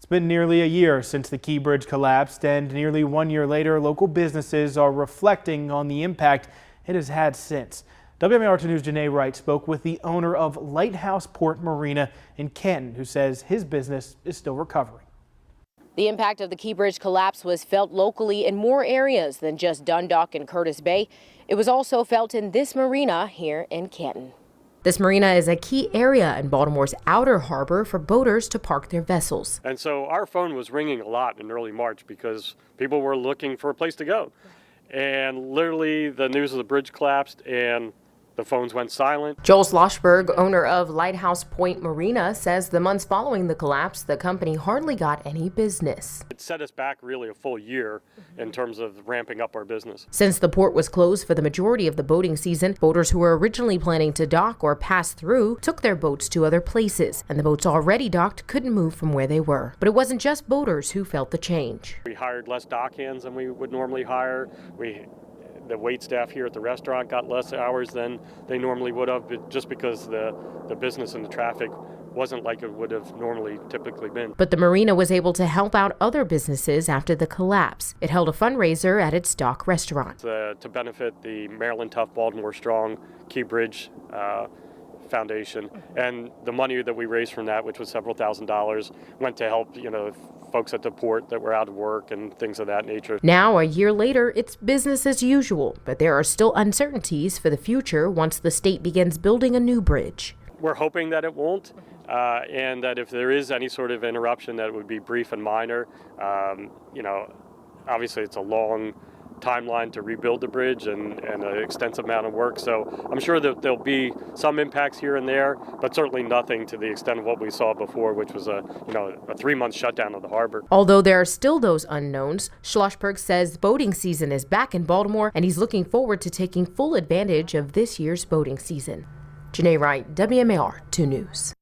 It's been nearly a year since the Key Bridge collapsed, and nearly 1 year later, local businesses are reflecting on the impact it has had since. wmar 2 News' Janae Wright spoke with the owner of Lighthouse Port Marina in Canton, who says his business is still recovering. The impact of the Key Bridge collapse was felt locally in more areas than just Dundalk and Curtis Bay. It was also felt in this marina here in Canton. This marina is a key area in Baltimore's outer harbor for boaters to park their vessels. And so our phone was ringing a lot in early March because people were looking for a place to go. And literally the news of the bridge collapsed and the phones went silent. Joel Schlossberg, owner of Lighthouse Point Marina, says the months following the collapse, the company hardly got any business. It set us back really a full year in terms of ramping up our business. Since the port was closed for the majority of the boating season, boaters who were originally planning to dock or pass through took their boats to other places, and the boats already docked couldn't move from where they were. But it wasn't just boaters who felt the change. We hired less dock hands than we would normally hire. The wait staff here at the restaurant got less hours than they normally would have, just because the business and the traffic wasn't like it would have normally typically been. But the marina was able to help out other businesses after the collapse. It held a fundraiser at its dock restaurant. To benefit the Maryland Tough, Baltimore Strong Key Bridge Foundation, and the money that we raised from that, which was several $1,000s, went to help, folks at the port that were out of work and things of that nature. Now, a year later, it's business as usual, but there are still uncertainties for the future once the state begins building a new bridge. We're hoping that it won't, and that if there is any sort of interruption, that it would be brief and minor. Obviously it's a long timeline to rebuild the bridge and an extensive amount of work, so I'm sure that there'll be some impacts here and there, but certainly nothing to the extent of what we saw before, which was a 3-month shutdown of the harbor. Although there are still those unknowns, Schlossberg says boating season is back in Baltimore, and he's looking forward to taking full advantage of this year's boating season. Janae Wright, wmar 2 News.